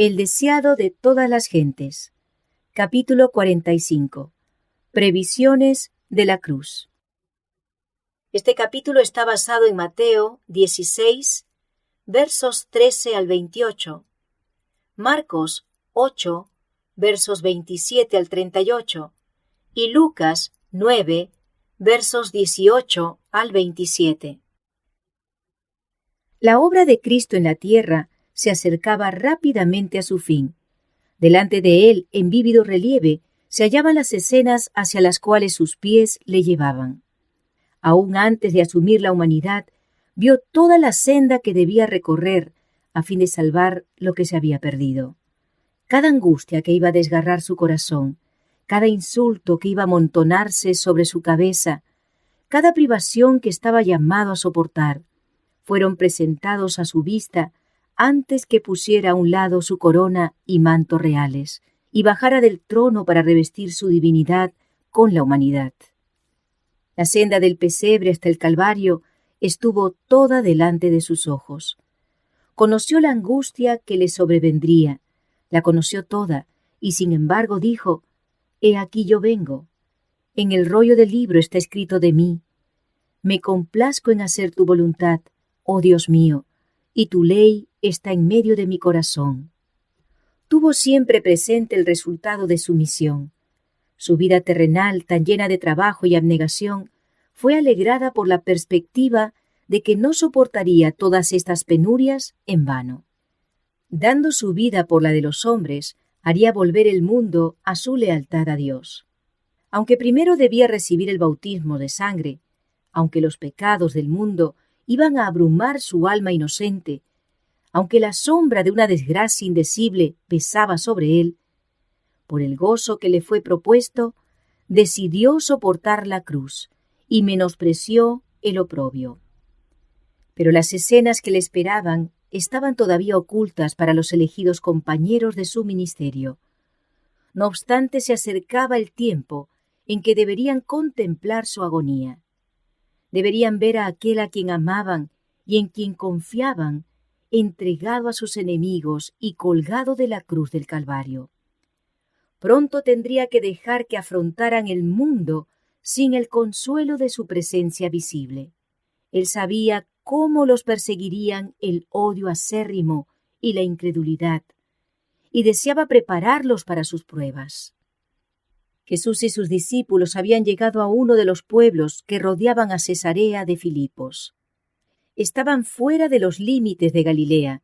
El deseado de todas las gentes. Capítulo 45. Previsiones de la cruz. Este capítulo está basado en Mateo 16, versos 13 al 28, Marcos 8, versos 27 al 38, y Lucas 9, versos 18 al 27. La obra de Cristo en la tierra se acercaba rápidamente a su fin. Delante de él, en vívido relieve, se hallaban las escenas hacia las cuales sus pies le llevaban. Aún antes de asumir la humanidad, vio toda la senda que debía recorrer a fin de salvar lo que se había perdido. Cada angustia que iba a desgarrar su corazón, cada insulto que iba a amontonarse sobre su cabeza, cada privación que estaba llamado a soportar, fueron presentados a su vista antes que pusiera a un lado su corona y manto reales y bajara del trono para revestir su divinidad con la humanidad. La senda del pesebre hasta el Calvario estuvo toda delante de sus ojos. Conoció la angustia que le sobrevendría, la conoció toda, y sin embargo dijo: «He aquí yo vengo. En el rollo del libro está escrito de mí. Me complazco en hacer tu voluntad, oh Dios mío, y tu ley está en medio de mi corazón». Tuvo siempre presente el resultado de su misión. Su vida terrenal, tan llena de trabajo y abnegación, fue alegrada por la perspectiva de que no soportaría todas estas penurias en vano. Dando su vida por la de los hombres, haría volver el mundo a su lealtad a Dios. Aunque primero debía recibir el bautismo de sangre, aunque los pecados del mundo iban a abrumar su alma inocente, aunque la sombra de una desgracia indecible pesaba sobre él, por el gozo que le fue propuesto, decidió soportar la cruz y menospreció el oprobio. Pero las escenas que le esperaban estaban todavía ocultas para los elegidos compañeros de su ministerio. No obstante, se acercaba el tiempo en que deberían contemplar su agonía. Deberían ver a aquel a quien amaban y en quien confiaban, entregado a sus enemigos y colgado de la cruz del Calvario. Pronto tendría que dejar que afrontaran el mundo sin el consuelo de su presencia visible. Él sabía cómo los perseguirían el odio acérrimo y la incredulidad, y deseaba prepararlos para sus pruebas. Jesús y sus discípulos habían llegado a uno de los pueblos que rodeaban a Cesarea de Filipos. Estaban fuera de los límites de Galilea,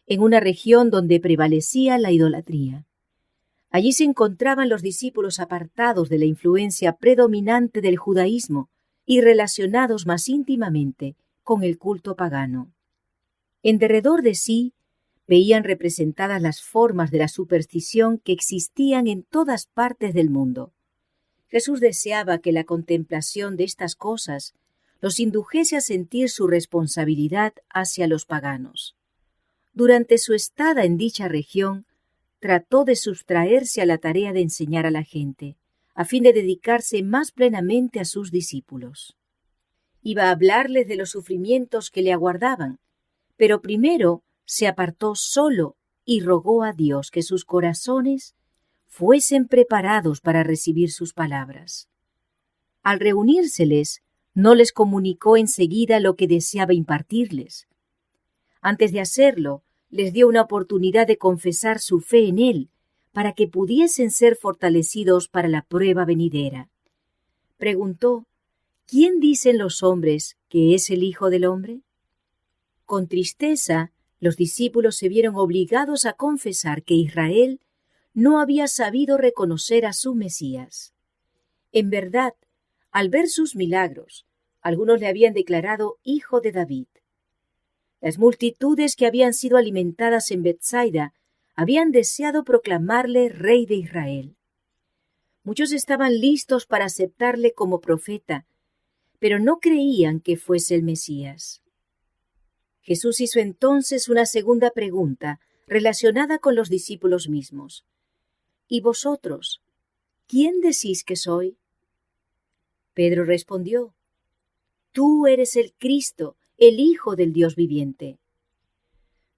en una región donde prevalecía la idolatría. Allí se encontraban los discípulos apartados de la influencia predominante del judaísmo y relacionados más íntimamente con el culto pagano. En derredor de sí veían representadas las formas de la superstición que existían en todas partes del mundo. Jesús deseaba que la contemplación de estas cosas los indujese a sentir su responsabilidad hacia los paganos. Durante su estada en dicha región, trató de sustraerse a la tarea de enseñar a la gente, a fin de dedicarse más plenamente a sus discípulos. Iba a hablarles de los sufrimientos que le aguardaban, pero primero se apartó solo y rogó a Dios que sus corazones fuesen preparados para recibir sus palabras. Al reunírseles, no les comunicó enseguida lo que deseaba impartirles. Antes de hacerlo, les dio una oportunidad de confesar su fe en él, para que pudiesen ser fortalecidos para la prueba venidera. Preguntó: ¿quién dicen los hombres que es el Hijo del Hombre? Con tristeza, los discípulos se vieron obligados a confesar que Israel no había sabido reconocer a su Mesías. En verdad, al ver sus milagros, algunos le habían declarado hijo de David. Las multitudes que habían sido alimentadas en Betsaida habían deseado proclamarle rey de Israel. Muchos estaban listos para aceptarle como profeta, pero no creían que fuese el Mesías. Jesús hizo entonces una segunda pregunta relacionada con los discípulos mismos. ¿Y vosotros, quién decís que soy? Pedro respondió: Tú eres el Cristo, el Hijo del Dios viviente.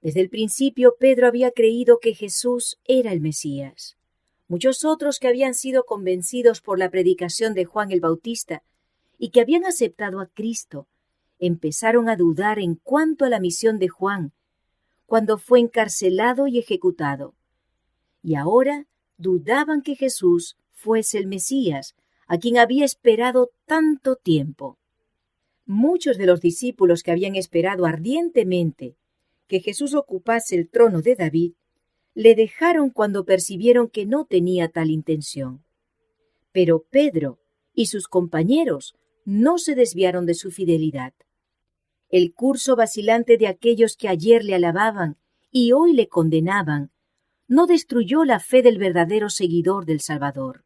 Desde el principio Pedro había creído que Jesús era el Mesías. Muchos otros que habían sido convencidos por la predicación de Juan el Bautista y que habían aceptado a Cristo, empezaron a dudar en cuanto a la misión de Juan, cuando fue encarcelado y ejecutado. Y ahora dudaban que Jesús fuese el Mesías, a quien había esperado tanto tiempo. Muchos de los discípulos que habían esperado ardientemente que Jesús ocupase el trono de David, le dejaron cuando percibieron que no tenía tal intención. Pero Pedro y sus compañeros no se desviaron de su fidelidad. El curso vacilante de aquellos que ayer le alababan y hoy le condenaban no destruyó la fe del verdadero seguidor del Salvador.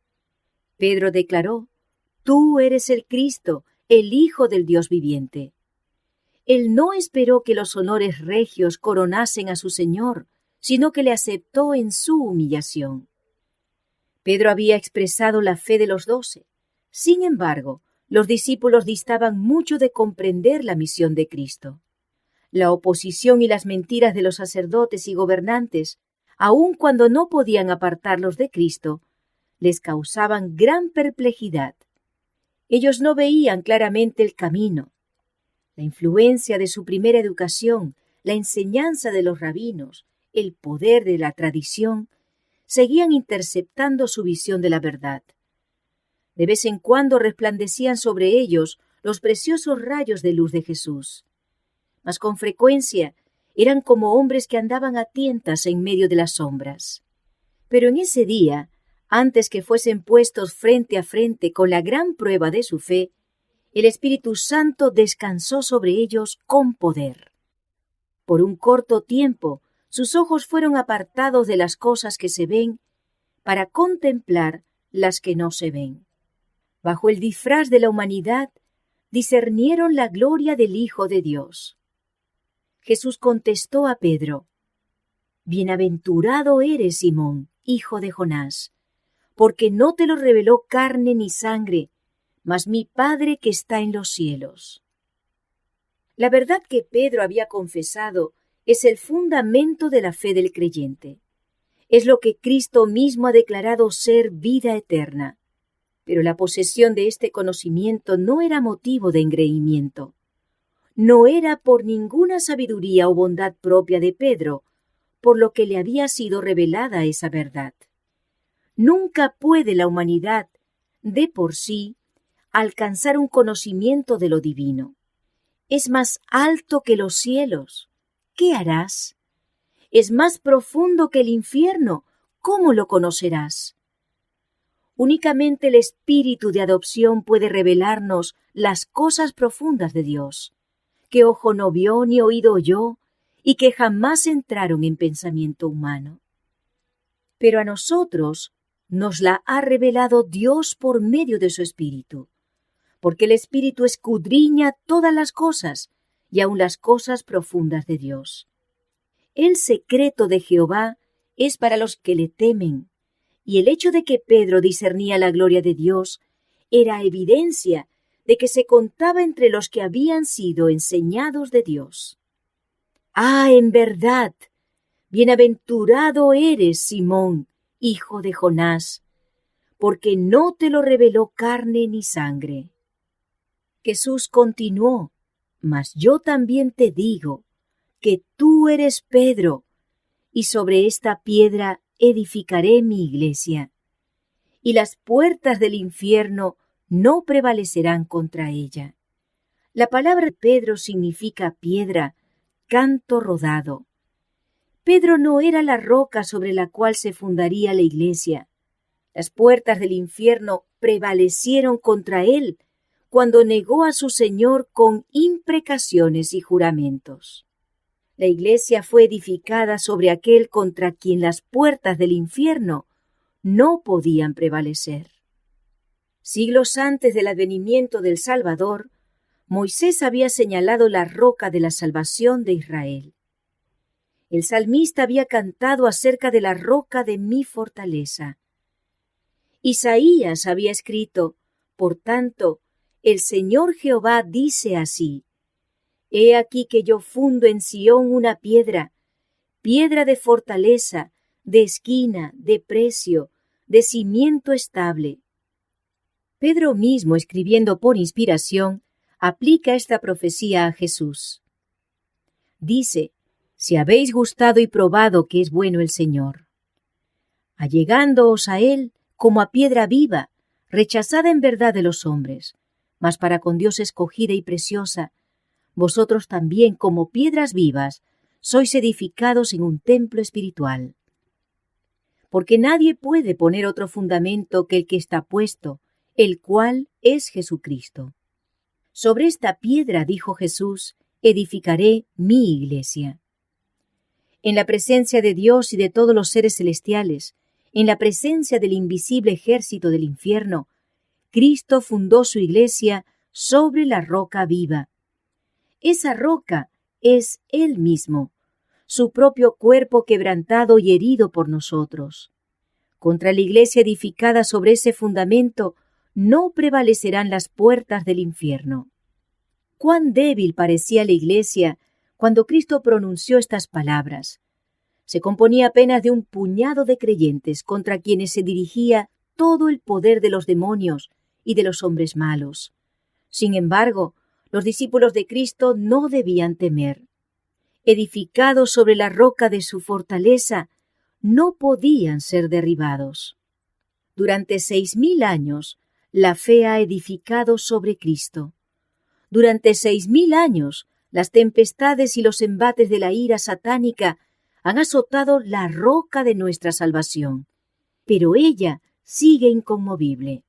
Pedro declaró: «Tú eres el Cristo, el Hijo del Dios viviente». Él no esperó que los honores regios coronasen a su Señor, sino que le aceptó en su humillación. Pedro había expresado la fe de los 12. Sin embargo, los discípulos distaban mucho de comprender la misión de Cristo. La oposición y las mentiras de los sacerdotes y gobernantes, aun cuando no podían apartarlos de Cristo, les causaban gran perplejidad. Ellos no veían claramente el camino. La influencia de su primera educación, la enseñanza de los rabinos, el poder de la tradición, seguían interceptando su visión de la verdad. De vez en cuando resplandecían sobre ellos los preciosos rayos de luz de Jesús. Mas con frecuencia eran como hombres que andaban a tientas en medio de las sombras. Pero en ese día, antes que fuesen puestos frente a frente con la gran prueba de su fe, el Espíritu Santo descansó sobre ellos con poder. Por un corto tiempo, sus ojos fueron apartados de las cosas que se ven para contemplar las que no se ven. Bajo el disfraz de la humanidad, discernieron la gloria del Hijo de Dios. Jesús contestó a Pedro: «Bienaventurado eres, Simón, hijo de Jonás, porque no te lo reveló carne ni sangre, mas mi Padre que está en los cielos». La verdad que Pedro había confesado es el fundamento de la fe del creyente. Es lo que Cristo mismo ha declarado ser vida eterna. Pero la posesión de este conocimiento no era motivo de engreimiento. No era por ninguna sabiduría o bondad propia de Pedro, por lo que le había sido revelada esa verdad. Nunca puede la humanidad, de por sí, alcanzar un conocimiento de lo divino. Es más alto que los cielos. ¿Qué harás? Es más profundo que el infierno. ¿Cómo lo conocerás? Únicamente el Espíritu de adopción puede revelarnos las cosas profundas de Dios, que ojo no vio ni oído oyó, y que jamás entraron en pensamiento humano. Pero a nosotros nos la ha revelado Dios por medio de su Espíritu, porque el Espíritu escudriña todas las cosas, y aun las cosas profundas de Dios. El secreto de Jehová es para los que le temen, y el hecho de que Pedro discernía la gloria de Dios era evidencia de que se contaba entre los que habían sido enseñados de Dios. ¡Ah, en verdad! Bienaventurado eres, Simón, hijo de Jonás, porque no te lo reveló carne ni sangre. Jesús continuó: «Mas yo también te digo que tú eres Pedro, y sobre esta piedra edificaré mi iglesia, y las puertas del infierno no prevalecerán contra ella». La palabra Pedro significa piedra, canto rodado. Pedro no era la roca sobre la cual se fundaría la iglesia. Las puertas del infierno prevalecieron contra él cuando negó a su Señor con imprecaciones y juramentos. La iglesia fue edificada sobre aquel contra quien las puertas del infierno no podían prevalecer. Siglos antes del advenimiento del Salvador, Moisés había señalado la roca de la salvación de Israel. El salmista había cantado acerca de la roca de mi fortaleza. Isaías había escrito: «Por tanto, el Señor Jehová dice así: He aquí que yo fundo en Sión una piedra, piedra de fortaleza, de esquina, de precio, de cimiento estable. Pedro mismo, escribiendo por inspiración, aplica esta profecía a Jesús. Dice: si habéis gustado y probado que es bueno el Señor. Allegándoos a Él como a piedra viva, rechazada en verdad de los hombres, mas para con Dios escogida y preciosa, vosotros también como piedras vivas sois edificados en un templo espiritual. Porque nadie puede poner otro fundamento que el que está puesto, el cual es Jesucristo. Sobre esta piedra, dijo Jesús, edificaré mi iglesia. En la presencia de Dios y de todos los seres celestiales, en la presencia del invisible ejército del infierno, Cristo fundó su iglesia sobre la roca viva. Esa roca es Él mismo, su propio cuerpo quebrantado y herido por nosotros. Contra la iglesia edificada sobre ese fundamento no prevalecerán las puertas del infierno. Cuán débil parecía la iglesia cuando Cristo pronunció estas palabras. Se componía apenas de un puñado de creyentes contra quienes se dirigía todo el poder de los demonios y de los hombres malos. Sin embargo, los discípulos de Cristo no debían temer. Edificados sobre la roca de su fortaleza, no podían ser derribados. Durante 6.000 años, la fe ha edificado sobre Cristo. Durante 6.000 años, las tempestades y los embates de la ira satánica han azotado la roca de nuestra salvación, pero ella sigue inconmovible.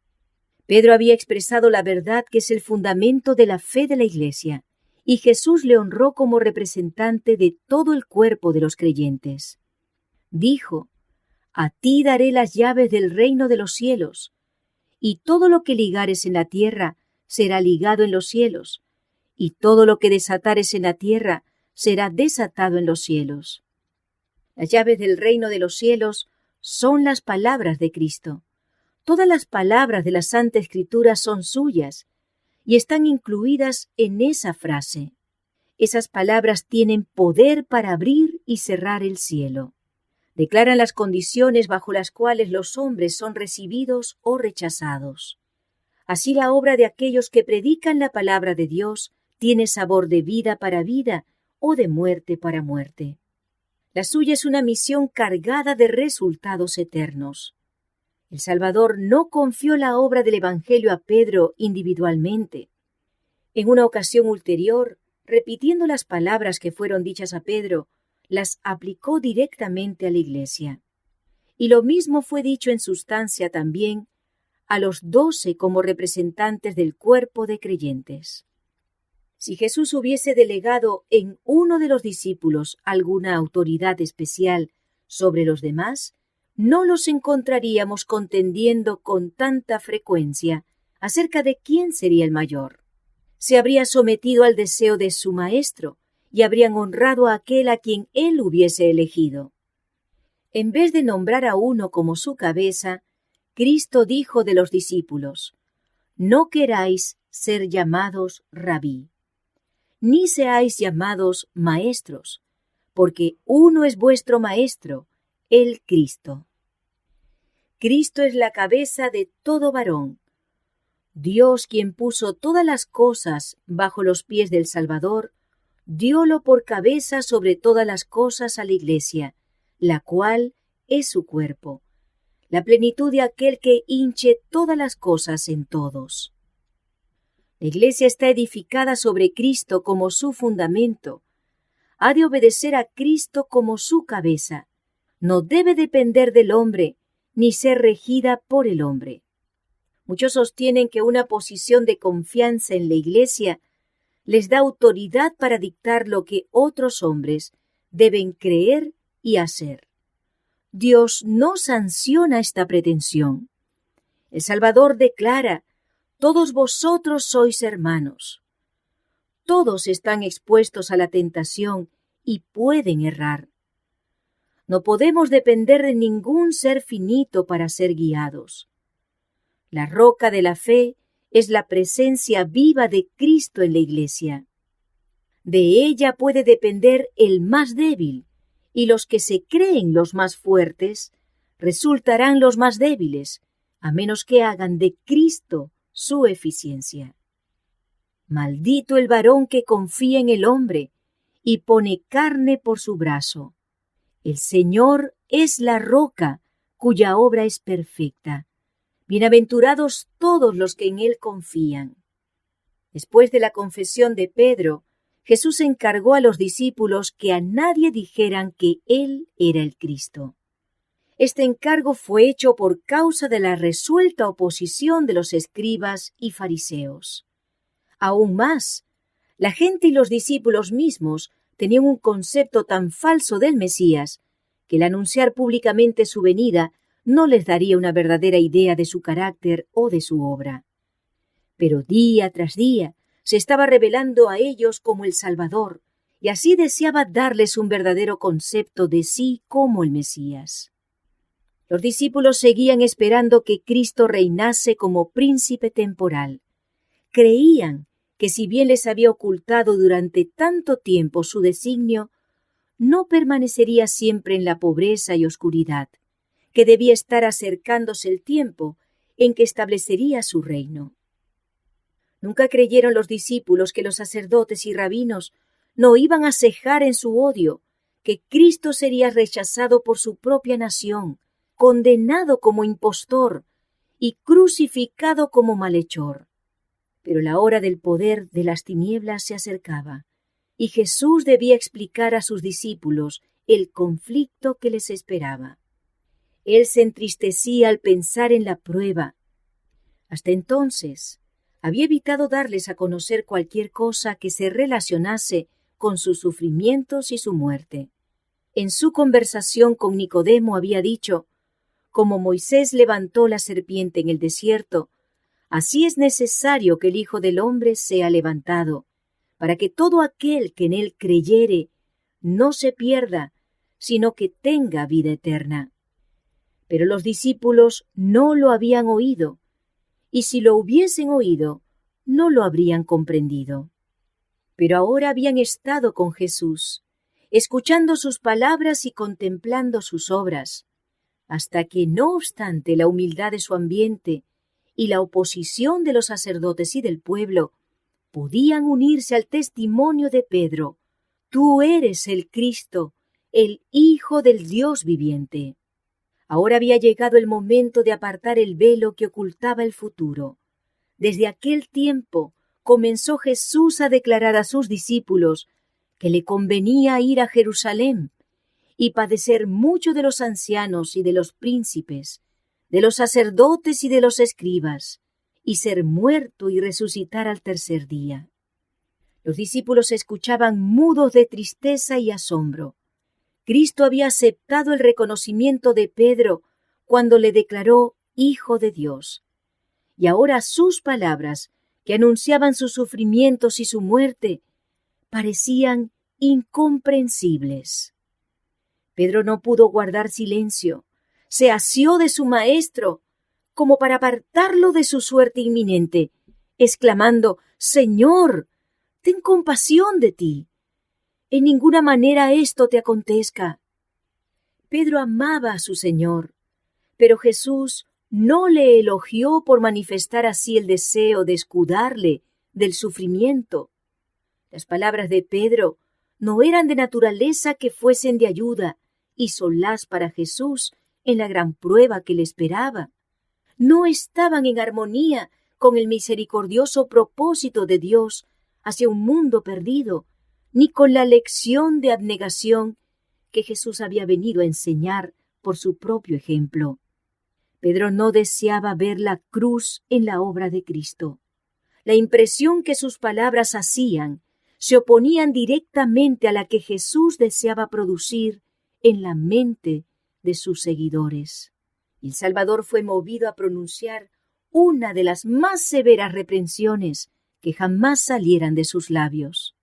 Pedro había expresado la verdad que es el fundamento de la fe de la Iglesia, y Jesús le honró como representante de todo el cuerpo de los creyentes. Dijo: a ti daré las llaves del reino de los cielos, y todo lo que ligares en la tierra será ligado en los cielos, y todo lo que desatares en la tierra será desatado en los cielos. Las llaves del reino de los cielos son las palabras de Cristo. Todas las palabras de la Santa Escritura son suyas y están incluidas en esa frase. Esas palabras tienen poder para abrir y cerrar el cielo. Declaran las condiciones bajo las cuales los hombres son recibidos o rechazados. Así la obra de aquellos que predican la palabra de Dios tiene sabor de vida para vida o de muerte para muerte. La suya es una misión cargada de resultados eternos. El Salvador no confió la obra del Evangelio a Pedro individualmente. En una ocasión ulterior, repitiendo las palabras que fueron dichas a Pedro, las aplicó directamente a la iglesia. Y lo mismo fue dicho en sustancia también a los 12 como representantes del cuerpo de creyentes. Si Jesús hubiese delegado en uno de los discípulos alguna autoridad especial sobre los demás, no los encontraríamos contendiendo con tanta frecuencia acerca de quién sería el mayor. Se habría sometido al deseo de su maestro y habrían honrado a aquel a quien él hubiese elegido. En vez de nombrar a uno como su cabeza, Cristo dijo de los discípulos: no queráis ser llamados rabí, ni seáis llamados maestros, porque uno es vuestro maestro, el Cristo. Cristo es la cabeza de todo varón. Dios, quien puso todas las cosas bajo los pies del Salvador, diólo por cabeza sobre todas las cosas a la Iglesia, la cual es su cuerpo, la plenitud de aquel que hinche todas las cosas en todos. La Iglesia está edificada sobre Cristo como su fundamento. Ha de obedecer a Cristo como su cabeza. No debe depender del hombre, ni ser regida por el hombre. Muchos sostienen que una posición de confianza en la Iglesia les da autoridad para dictar lo que otros hombres deben creer y hacer. Dios no sanciona esta pretensión. El Salvador declara: todos vosotros sois hermanos. Todos están expuestos a la tentación y pueden errar. No podemos depender de ningún ser finito para ser guiados. La roca de la fe es la presencia viva de Cristo en la Iglesia. De ella puede depender el más débil, y los que se creen los más fuertes resultarán los más débiles, a menos que hagan de Cristo su eficiencia. Maldito el varón que confía en el hombre y pone carne por su brazo. El Señor es la roca cuya obra es perfecta. Bienaventurados todos los que en Él confían. Después de la confesión de Pedro, Jesús encargó a los discípulos que a nadie dijeran que Él era el Cristo. Este encargo fue hecho por causa de la resuelta oposición de los escribas y fariseos. Aún más, la gente y los discípulos mismos tenían un concepto tan falso del Mesías que el anunciar públicamente su venida no les daría una verdadera idea de su carácter o de su obra. Pero día tras día se estaba revelando a ellos como el Salvador, y así deseaba darles un verdadero concepto de sí como el Mesías. Los discípulos seguían esperando que Cristo reinase como príncipe temporal. Creían que si bien les había ocultado durante tanto tiempo su designio, no permanecería siempre en la pobreza y oscuridad, que debía estar acercándose el tiempo en que establecería su reino. Nunca creyeron los discípulos que los sacerdotes y rabinos no iban a cejar en su odio, que Cristo sería rechazado por su propia nación, condenado como impostor y crucificado como malhechor. Pero la hora del poder de las tinieblas se acercaba, y Jesús debía explicar a sus discípulos el conflicto que les esperaba. Él se entristecía al pensar en la prueba. Hasta entonces, había evitado darles a conocer cualquier cosa que se relacionase con sus sufrimientos y su muerte. En su conversación con Nicodemo había dicho: como Moisés levantó la serpiente en el desierto, así es necesario que el Hijo del Hombre sea levantado, para que todo aquel que en él creyere no se pierda, sino que tenga vida eterna. Pero los discípulos no lo habían oído, y si lo hubiesen oído, no lo habrían comprendido. Pero ahora habían estado con Jesús, escuchando sus palabras y contemplando sus obras, hasta que, no obstante la humildad de su ambiente y la oposición de los sacerdotes y del pueblo, podían unirse al testimonio de Pedro: tú eres el Cristo, el Hijo del Dios viviente. Ahora había llegado el momento de apartar el velo que ocultaba el futuro. Desde aquel tiempo comenzó Jesús a declarar a sus discípulos que le convenía ir a Jerusalén y padecer mucho de los ancianos y de los príncipes, de los sacerdotes y de los escribas, y ser muerto y resucitar al tercer día. Los discípulos escuchaban mudos de tristeza y asombro. Cristo había aceptado el reconocimiento de Pedro cuando le declaró Hijo de Dios, y ahora sus palabras, que anunciaban sus sufrimientos y su muerte, parecían incomprensibles. Pedro no pudo guardar silencio, se asió de su maestro, como para apartarlo de su suerte inminente, exclamando: Señor, ten compasión de ti. En ninguna manera esto te acontezca. Pedro amaba a su Señor, pero Jesús no le elogió por manifestar así el deseo de escudarle del sufrimiento. Las palabras de Pedro no eran de naturaleza que fuesen de ayuda y solaz para Jesús en la gran prueba que le esperaba. No estaban en armonía con el misericordioso propósito de Dios hacia un mundo perdido, ni con la lección de abnegación que Jesús había venido a enseñar por su propio ejemplo. Pedro no deseaba ver la cruz en la obra de Cristo. La impresión que sus palabras hacían se oponían directamente a la que Jesús deseaba producir en la mente de sus seguidores. El Salvador fue movido a pronunciar una de las más severas reprensiones que jamás salieran de sus labios.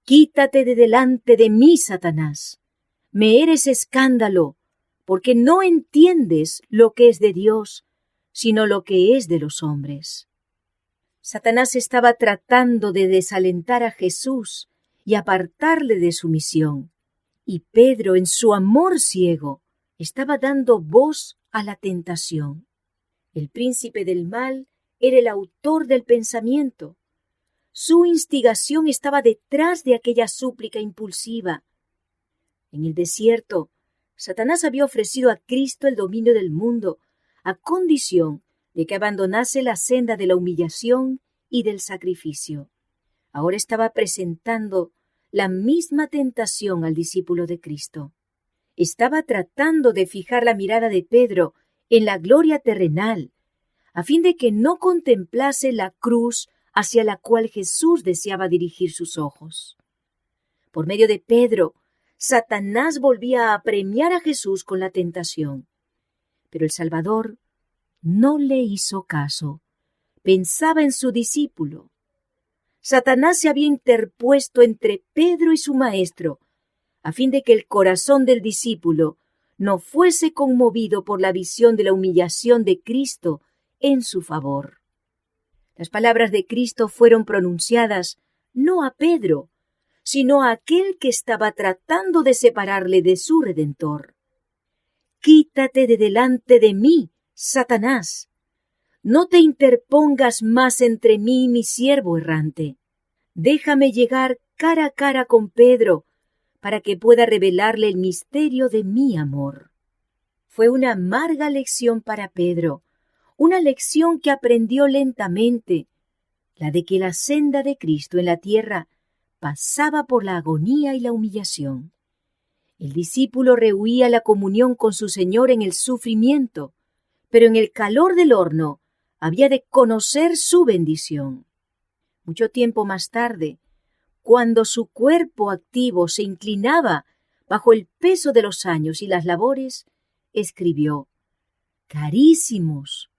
Quítate de delante de mí, Satanás. Me eres escándalo, porque no entiendes lo que es de Dios, sino lo que es de los hombres. Satanás estaba tratando de desalentar a Jesús y apartarle de su misión, Y Pedro, en su amor ciego, estaba dando voz a la tentación. El príncipe del mal era el autor del pensamiento. Su instigación estaba detrás de aquella súplica impulsiva. En el desierto, Satanás había ofrecido a Cristo el dominio del mundo, a condición de que abandonase la senda de la humillación y del sacrificio. Ahora estaba presentando la misma tentación al discípulo de Cristo. Estaba tratando de fijar la mirada de Pedro en la gloria terrenal, a fin de que no contemplase la cruz hacia la cual Jesús deseaba dirigir sus ojos. Por medio de Pedro, Satanás volvía a apremiar a Jesús con la tentación. Pero el Salvador no le hizo caso. Pensaba en su discípulo. Satanás se había interpuesto entre Pedro y su maestro, a fin de que el corazón del discípulo no fuese conmovido por la visión de la humillación de Cristo en su favor. Las palabras de Cristo fueron pronunciadas no a Pedro, sino a aquel que estaba tratando de separarle de su Redentor. «Quítate de delante de mí, Satanás. No te interpongas más entre mí y mi siervo errante. Déjame llegar cara a cara con Pedro, para que pueda revelarle el misterio de mi amor». Fue una amarga lección para Pedro, una lección que aprendió lentamente, la de que la senda de Cristo en la tierra pasaba por la agonía y la humillación. El discípulo rehuía la comunión con su Señor en el sufrimiento, pero en el calor del horno había de conocer su bendición. Mucho tiempo más tarde, cuando su cuerpo activo se inclinaba bajo el peso de los años y las labores, escribió: «Carísimos,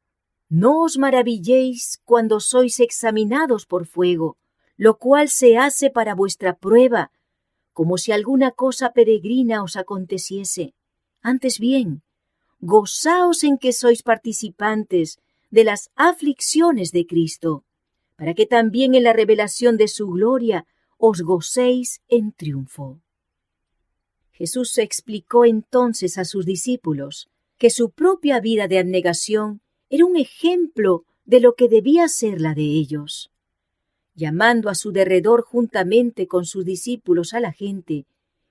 no os maravilléis cuando sois examinados por fuego, lo cual se hace para vuestra prueba, como si alguna cosa peregrina os aconteciese. Antes bien, gozaos en que sois participantes de las aflicciones de Cristo, para que también en la revelación de su gloria os gocéis en triunfo». Jesús explicó entonces a sus discípulos que su propia vida de abnegación era un ejemplo de lo que debía ser la de ellos. Llamando a su derredor juntamente con sus discípulos a la gente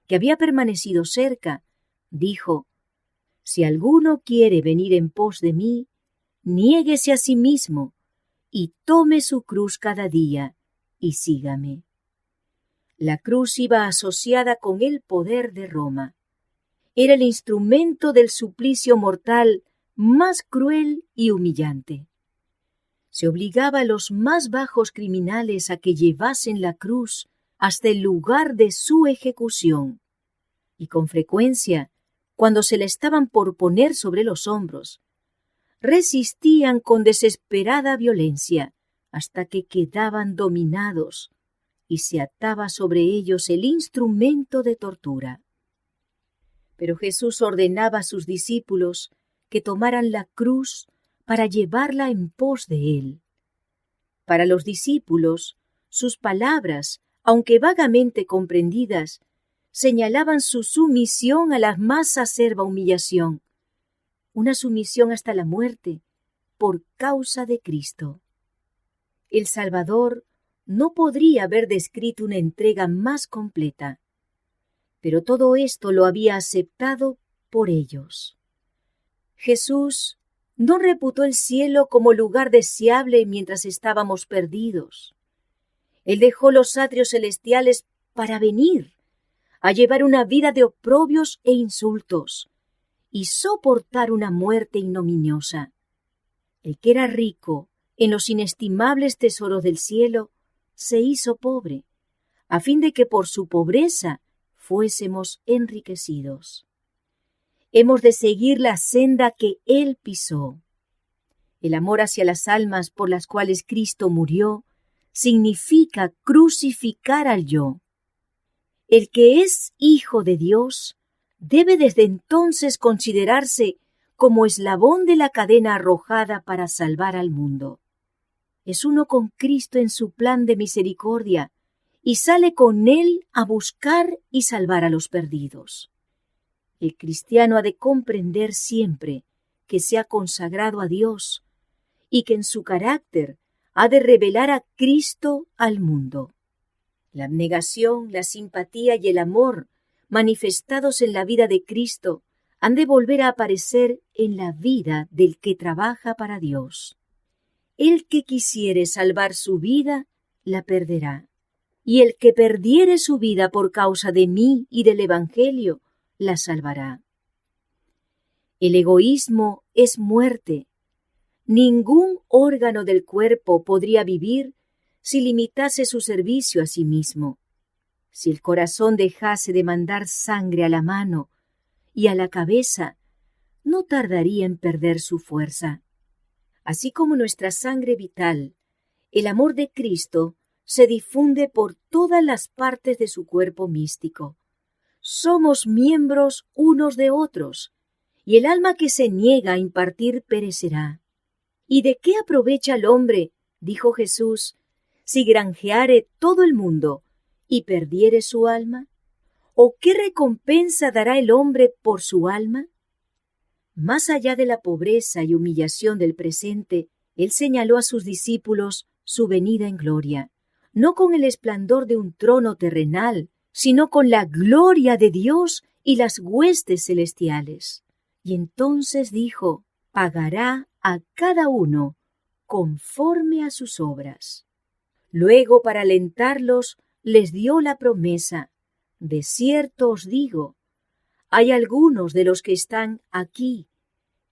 que había permanecido cerca, dijo: «Si alguno quiere venir en pos de mí, niéguese a sí mismo y tome su cruz cada día y sígame». La cruz iba asociada con el poder de Roma. Era el instrumento del suplicio mortal más cruel y humillante. Se obligaba a los más bajos criminales a que llevasen la cruz hasta el lugar de su ejecución, y con frecuencia, cuando se la estaban por poner sobre los hombros, resistían con desesperada violencia hasta que quedaban dominados y se ataba sobre ellos el instrumento de tortura. Pero Jesús ordenaba a sus discípulos que tomaran la cruz para llevarla en pos de él. Para los discípulos, sus palabras, aunque vagamente comprendidas, señalaban su sumisión a la más acerba humillación, una sumisión hasta la muerte, por causa de Cristo. El Salvador no podría haber descrito una entrega más completa, pero todo esto lo había aceptado por ellos. Jesús no reputó el cielo como lugar deseable mientras estábamos perdidos. Él dejó los atrios celestiales para venir a llevar una vida de oprobios e insultos y soportar una muerte ignominiosa. El que era rico en los inestimables tesoros del cielo se hizo pobre, a fin de que por su pobreza fuésemos enriquecidos. Hemos de seguir la senda que Él pisó. El amor hacia las almas por las cuales Cristo murió significa crucificar al yo. El que es hijo de Dios debe desde entonces considerarse como eslabón de la cadena arrojada para salvar al mundo. Es uno con Cristo en su plan de misericordia y sale con él a buscar y salvar a los perdidos. El cristiano ha de comprender siempre que se ha consagrado a Dios y que en su carácter ha de revelar a Cristo al mundo. La abnegación, la simpatía y el amor manifestados en la vida de Cristo han de volver a aparecer en la vida del que trabaja para Dios. El que quisiere salvar su vida, la perderá. Y el que perdiere su vida por causa de mí y del Evangelio, la salvará. El egoísmo es muerte. Ningún órgano del cuerpo podría vivir si limitase su servicio a sí mismo. Si el corazón dejase de mandar sangre a la mano y a la cabeza, no tardaría en perder su fuerza. Así como nuestra sangre vital, el amor de Cristo se difunde por todas las partes de su cuerpo místico. Somos miembros unos de otros, y el alma que se niega a impartir perecerá. ¿Y de qué aprovecha el hombre, dijo Jesús, si granjeare todo el mundo y perdiere su alma? ¿O qué recompensa dará el hombre por su alma? Más allá de la pobreza y humillación del presente, él señaló a sus discípulos su venida en gloria, no con el esplendor de un trono terrenal, sino con la gloria de Dios y las huestes celestiales. Y entonces dijo, pagará a cada uno conforme a sus obras. Luego, para alentarlos, les dio la promesa, de cierto os digo, hay algunos de los que están aquí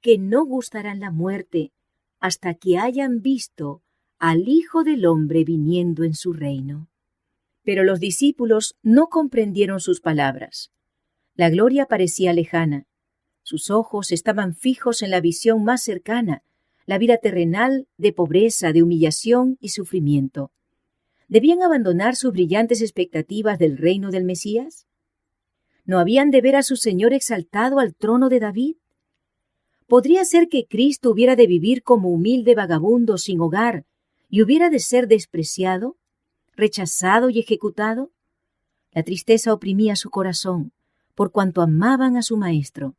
que no gustarán la muerte hasta que hayan visto al Hijo del Hombre viniendo en su reino. Pero los discípulos no comprendieron sus palabras. La gloria parecía lejana. Sus ojos estaban fijos en la visión más cercana, la vida terrenal de pobreza, de humillación y sufrimiento. ¿Debían abandonar sus brillantes expectativas del reino del Mesías? ¿No habían de ver a su Señor exaltado al trono de David? ¿Podría ser que Cristo hubiera de vivir como humilde vagabundo sin hogar y hubiera de ser despreciado, rechazado y ejecutado? La tristeza oprimía su corazón, por cuanto amaban a su Maestro.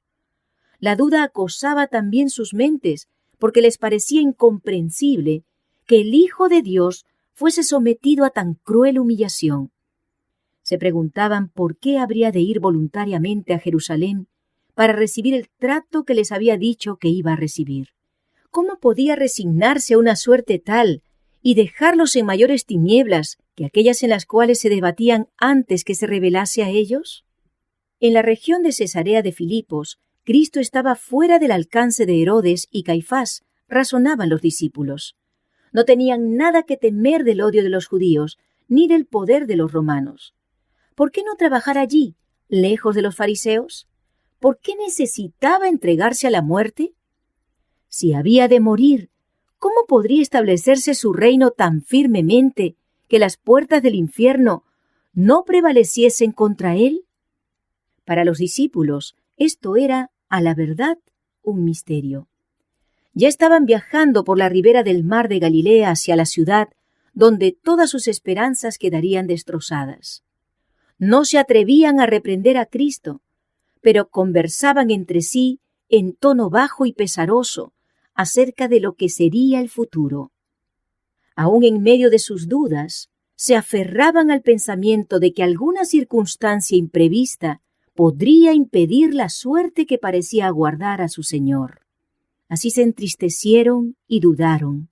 La duda acosaba también sus mentes, porque les parecía incomprensible que el Hijo de Dios fuese sometido a tan cruel humillación. Se preguntaban por qué habría de ir voluntariamente a Jerusalén para recibir el trato que les había dicho que iba a recibir. ¿Cómo podía resignarse a una suerte tal y dejarlos en mayores tinieblas que aquellas en las cuales se debatían antes que se revelase a ellos? En la región de Cesarea de Filipos, Cristo estaba fuera del alcance de Herodes y Caifás, razonaban los discípulos. No tenían nada que temer del odio de los judíos, ni del poder de los romanos. ¿Por qué no trabajar allí, lejos de los fariseos? ¿Por qué necesitaba entregarse a la muerte? Si había de morir, ¿cómo podría establecerse su reino tan firmemente que las puertas del infierno no prevaleciesen contra él? Para los discípulos, esto era, a la verdad, un misterio. Ya estaban viajando por la ribera del mar de Galilea hacia la ciudad, donde todas sus esperanzas quedarían destrozadas. No se atrevían a reprender a Cristo, pero conversaban entre sí en tono bajo y pesaroso acerca de lo que sería el futuro. Aún en medio de sus dudas, se aferraban al pensamiento de que alguna circunstancia imprevista podría impedir la suerte que parecía aguardar a su Señor. Así se entristecieron y dudaron,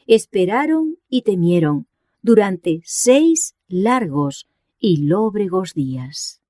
esperaron y temieron durante 6 largos y lóbregos días.